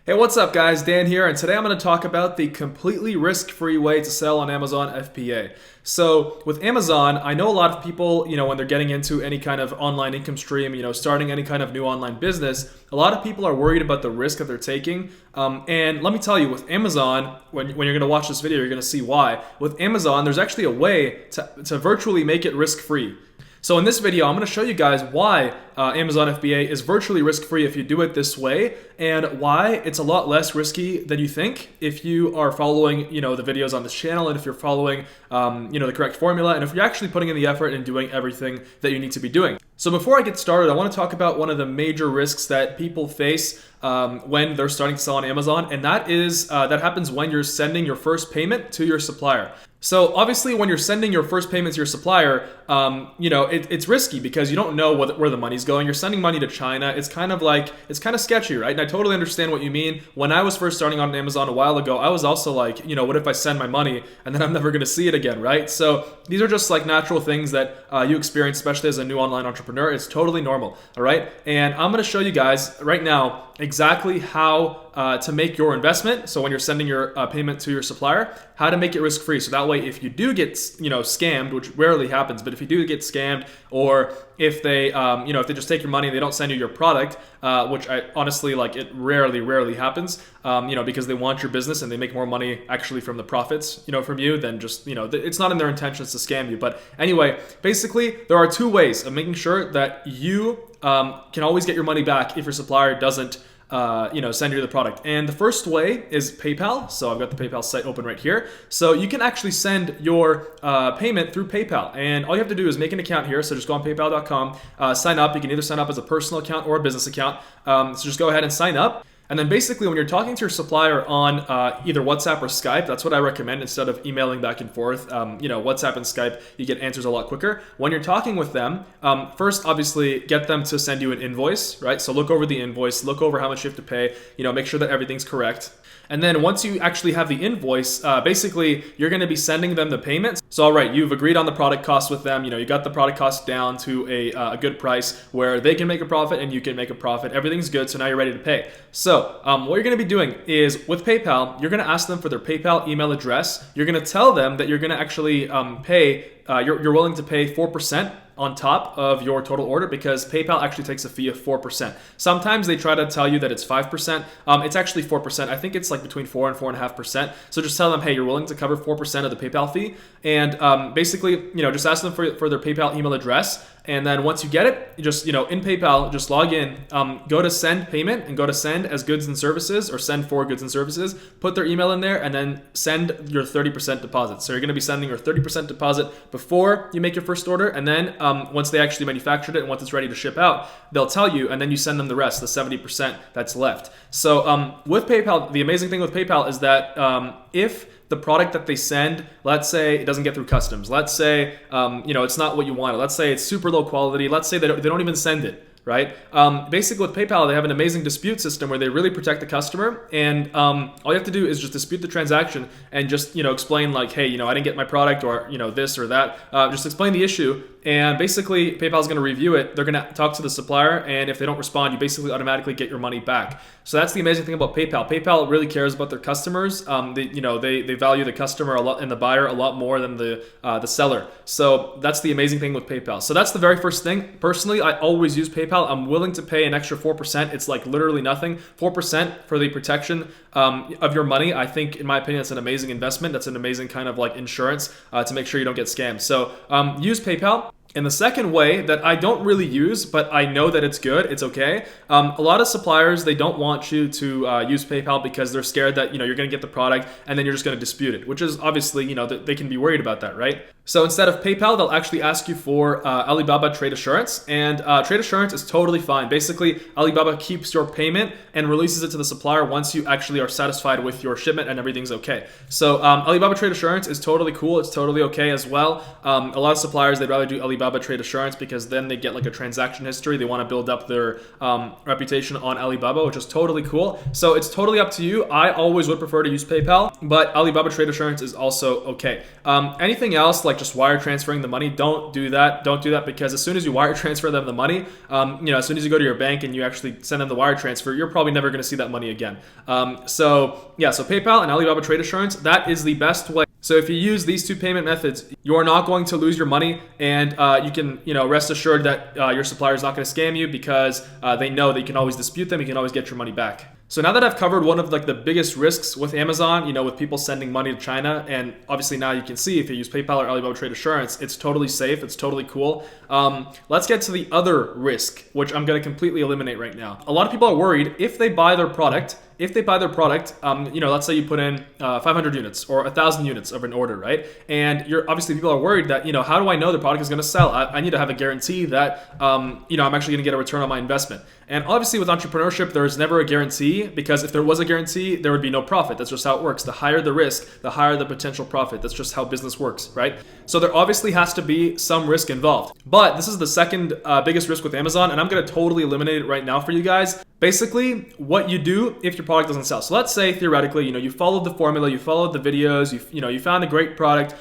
Hey, what's up guys? Dan here, and today I'm going to talk about the completely risk-free way to sell on Amazon FBA. So with Amazon, I know a lot of people, when they're getting into any kind of online income stream, starting any kind of new online business, a lot of people are worried about the risk that they're taking. And let me tell you, with Amazon, when you're going to watch this video, you're going to see why. With Amazon, there's actually a way to virtually make it risk-free. So in this video, I'm going to show you guys why Amazon FBA is virtually risk-free if you do it this way, and why it's a lot less risky than you think if you are following, the videos on this channel, and if you're following, the correct formula, and if you're actually putting in the effort and doing everything that you need to be doing. So before I get started, I want to talk about one of the major risks that people face when they're starting to sell on Amazon, and that happens when you're sending your first payment to your supplier. So obviously, when you're sending your first payment to your supplier, it's risky because you don't know where the money's going. You're sending money to China. It's kind of sketchy, right? And I totally understand what you mean. When I was first starting on Amazon a while ago, I was also like, what if I send my money and then I'm never going to see it again, right? So these are just like natural things that you experience, especially as a new online entrepreneur. It's totally normal, all right? And I'm going to show you guys right now exactly how to make your investment. So when you're sending your payment to your supplier, how to make it risk-free. So that way, if you do get scammed, which rarely happens, but if you do get scammed, or if they if they just take your money and they don't send you your product, which I honestly it rarely happens, because they want your business and they make more money actually from the profits from you than just it's not in their intentions to scam you. But anyway, basically there are two ways of making sure that you can always get your money back if your supplier doesn't send you the product. And the first way is PayPal. So I've got the PayPal site open right here. So you can actually send your payment through PayPal. And all you have to do is make an account here. So just go on paypal.com, sign up. You can either sign up as a personal account or a business account. So just go ahead and sign up. And then basically when you're talking to your supplier on either WhatsApp or Skype, that's what I recommend instead of emailing back and forth. WhatsApp and Skype, you get answers a lot quicker. When you're talking with them, first obviously get them to send you an invoice, right? So look over the invoice, look over how much you have to pay, make sure that everything's correct. And then once you actually have the invoice, basically you're going to be sending them the payment. So all right, you've agreed on the product cost with them. You got the product cost down to a good price where they can make a profit and you can make a profit. Everything's good. So now you're ready to pay. So what you're going to be doing is with PayPal, you're going to ask them for their PayPal email address. You're going to tell them that you're going to actually pay. You're willing to pay 4% on top of your total order because PayPal actually takes a fee of 4%. Sometimes they try to tell you that it's 5%. It's actually 4%. I think it's between 4 and 4.5%. So just tell them, hey, you're willing to cover 4% of the PayPal fee. And basically, just ask them for their PayPal email address. And then once you get it, you just, in PayPal, just log in, go to send payment and go to send as goods and services or send for goods and services, put their email in there and then send your 30% deposit. So you're going to be sending your 30% deposit before you make your first order. And then once they actually manufactured it and once it's ready to ship out, they'll tell you and then you send them the rest, the 70% that's left. So with PayPal, the amazing thing with PayPal is that if the product that they send, let's say it doesn't get through customs. Let's say, it's not what you wanted. Let's say it's super low quality. Let's say they don't even send it, right? Basically with PayPal, they have an amazing dispute system where they really protect the customer. And all you have to do is just dispute the transaction and just, explain hey, I didn't get my product or, this or that. Just explain the issue. And basically, PayPal is going to review it. They're going to talk to the supplier, and if they don't respond, you basically automatically get your money back. So that's the amazing thing about PayPal. PayPal really cares about their customers. They value the customer a lot and the buyer a lot more than the seller. So that's the amazing thing with PayPal. So that's the very first thing. Personally, I always use PayPal. I'm willing to pay an extra 4%. It's literally nothing. 4% for the protection of your money. I think, in my opinion, that's an amazing investment. That's an amazing kind of insurance to make sure you don't get scammed. So use PayPal. And the second way that I don't really use, but I know that it's good, it's okay. A lot of suppliers, they don't want you to use PayPal because they're scared that you're going to get the product and then you're just going to dispute it, which is obviously they can be worried about that, right? So instead of PayPal, they'll actually ask you for Alibaba Trade Assurance, and Trade Assurance is totally fine. Basically, Alibaba keeps your payment and releases it to the supplier once you actually are satisfied with your shipment and everything's okay. So Alibaba Trade Assurance is totally cool. It's totally okay as well. A lot of suppliers, they'd rather do Alibaba Trade Assurance because then they get a transaction history. They want to build up their reputation on Alibaba, which is totally cool. So it's totally up to you. I always would prefer to use PayPal, but Alibaba Trade Assurance is also okay. Anything else like just wire transferring the money. Don't do that. Don't do that, because as soon as you wire transfer them the money, as soon as you go to your bank and you actually send them the wire transfer, you're probably never going to see that money again. So PayPal and Alibaba Trade Assurance, that is the best way. So if you use these two payment methods, you are not going to lose your money, and you can rest assured that your supplier is not going to scam you, because they know that you can always dispute them, you can always get your money back. So now that I've covered one of the biggest risks with Amazon, with people sending money to China, and obviously now you can see if you use PayPal or Alibaba Trade Assurance, it's totally safe, it's totally cool. Let's get to the other risk, which I'm going to completely eliminate right now. A lot of people are worried if they buy their product, let's say you put in 500 units or 1,000 units of an order, right? And obviously people are worried that, how do I know the product is going to sell? I need to have a guarantee that, I'm actually going to get a return on my investment. And obviously with entrepreneurship, there's never a guarantee, because if there was a guarantee, there would be no profit. That's just how it works. The higher the risk, the higher the potential profit. That's just how business works, right? So there obviously has to be some risk involved. But this is the second biggest risk with Amazon, and I'm going to totally eliminate it right now for you guys. Basically, what you do if your product doesn't sell. So let's say theoretically, you followed the formula, you followed the videos, you found a great product,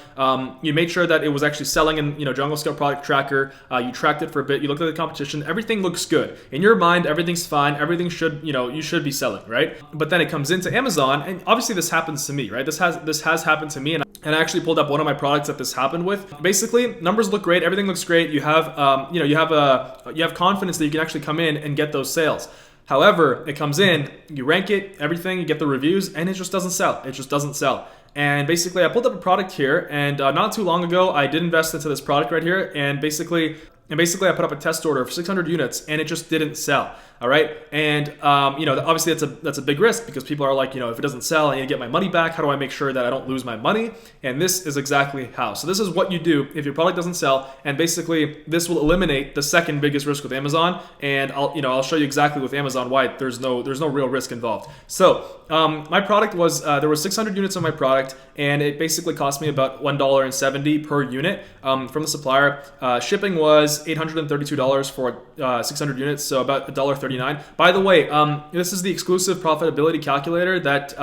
you made sure that it was actually selling in Jungle Scale Product Tracker, you tracked it for a bit, you looked at the competition, everything looks good. In your mind, everything's fine, everything should, you should be selling, right? But then it comes into Amazon, and obviously this happens to me, right? This has happened to me, and I actually pulled up one of my products that this happened with. Basically, numbers look great, everything looks great. You have you have confidence that you can actually come in and get those sales. However, it comes in, you rank it, everything, you get the reviews, and it just doesn't sell. It just doesn't sell. And basically, I pulled up a product here, and not too long ago, I did invest into this product right here, and basically I put up a test order for 600 units, and it just didn't sell. All right, and obviously that's a big risk, because people are like, if it doesn't sell, I need to get my money back. How do I make sure that I don't lose my money? And this is exactly how. So this is what you do if your product doesn't sell, and basically this will eliminate the second biggest risk with Amazon. And I'll show you exactly with Amazon why there's no real risk involved. So my product was there were 600 units of my product, and it basically cost me about $1.70 per unit from the supplier. Shipping was $832 for 600 units, so about $1.39. By the way, this is the exclusive profitability calculator that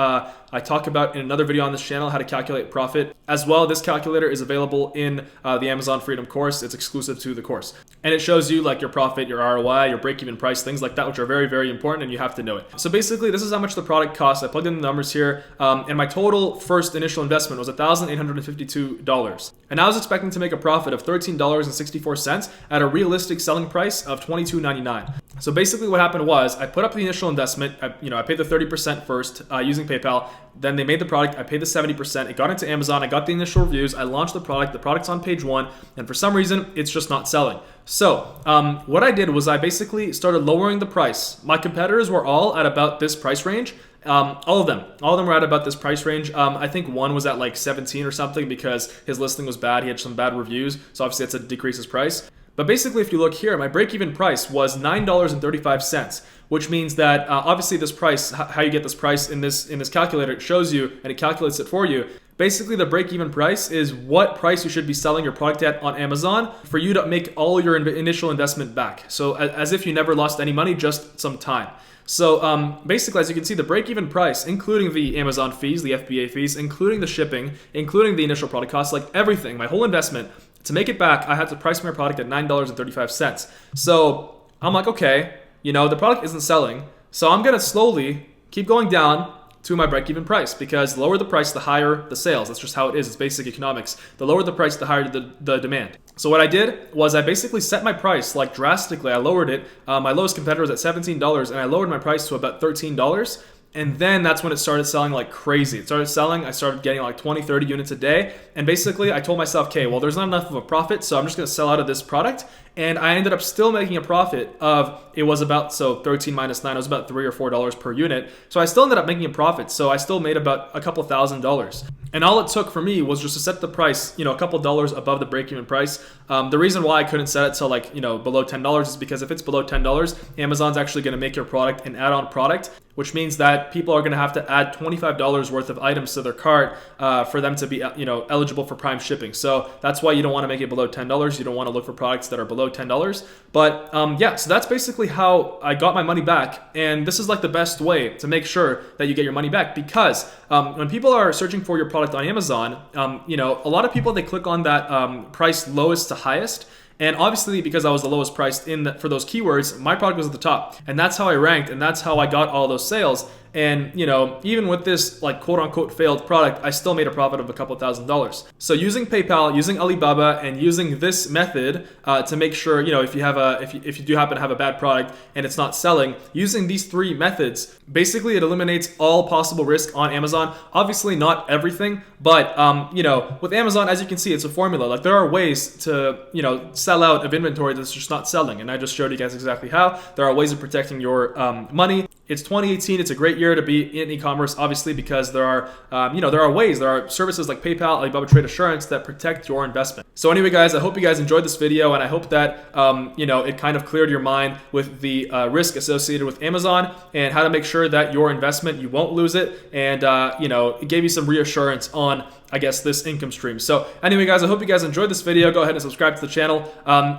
I talk about in another video on this channel, how to calculate profit. As well, this calculator is available in the Amazon Freedom course. It's exclusive to the course. And it shows you your profit, your ROI, your break-even price, things like that, which are very, very important, and you have to know it. So basically, this is how much the product costs. I plugged in the numbers here, and my total first initial investment was $1,852. And I was expecting to make a profit of $13.64 at a realistic selling price of $22.99. So basically what happened was I put up the initial investment. I paid the 30% first using PayPal. Then they made the product. I paid the 70%. It got into Amazon. I got the initial reviews. I launched the product. The product's on page 1. And for some reason, it's just not selling. So what I did was I basically started lowering the price. My competitors were all at about this price range. All of them were at about this price range. I think one was at like 17 or something because his listing was bad. He had some bad reviews. So obviously that's to decrease his price. But basically, if you look here, my break-even price was $9.35, which means that obviously this price, how you get this price in this calculator, it shows you and it calculates it for you. Basically, the break-even price is what price you should be selling your product at on Amazon for you to make all your initial investment back. So as if you never lost any money, just some time. So basically, as you can see, the break-even price, including the Amazon fees, the FBA fees, including the shipping, including the initial product costs, like everything, my whole investment, to make it back, I had to price my product at $9.35. So I'm like, okay, the product isn't selling. So I'm going to slowly keep going down to my break-even price, because the lower the price, the higher the sales. That's just how it is. It's basic economics. The lower the price, the higher the demand. So what I did was I basically set my price drastically. I lowered it. My lowest competitor was at $17, and I lowered my price to about $13. And then that's when it started selling like crazy. It started selling. I started getting like 20, 30 units a day. And basically I told myself, okay, well, there's not enough of a profit, so I'm just going to sell out of this product. And I ended up still making a profit of, it was about, so 13 minus 9, it was about $3 or $4 per unit. So I still ended up making a profit. So I still made about a couple $1,000s. And all it took for me was just to set the price, a couple dollars above the break-even price. The reason why I couldn't set it to below $10 is because if it's below $10, Amazon's actually going to make your product an add-on product, which means that people are going to have to add $25 worth of items to their cart for them to be eligible for Prime shipping. So that's why you don't want to make it below $10. You don't want to look for products that are below $10. But yeah, so that's basically how I got my money back. And this is like the best way to make sure that you get your money back, because when people are searching for your product on Amazon, a lot of people, they click on that price lowest to highest. And obviously, because I was the lowest priced for those keywords, my product was at the top. And that's how I ranked, and that's how I got all those sales. And even with this like quote unquote failed product, I still made a profit of a couple $1,000s. So using PayPal, using Alibaba, and using this method to make sure, if you do happen to have a bad product and it's not selling, using these three methods, basically it eliminates all possible risk on Amazon. Obviously not everything, but with Amazon, as you can see, it's a formula. Like there are ways to sell out of inventory that's just not selling, and I just showed you guys exactly how. There are ways of protecting your money. It's 2018. It's a great year to be in e-commerce, obviously, because there are services like PayPal, Alibaba Trade Assurance that protect your investment. So anyway, guys, I hope you guys enjoyed this video, and I hope that it kind of cleared your mind with the risk associated with Amazon and how to make sure that your investment, you won't lose it, and it gave you some reassurance on, I guess, this income stream. So anyway, guys, I hope you guys enjoyed this video. Go ahead and subscribe to the channel.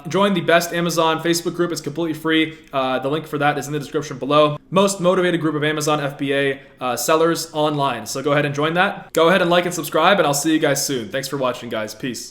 Join the Best Amazon Facebook group. It's completely free. The link for that is in the description below. Most motivated group of Amazon FBA sellers online. So go ahead and join that. Go ahead and like and subscribe, and I'll see you guys soon. Thanks for watching, guys. Peace.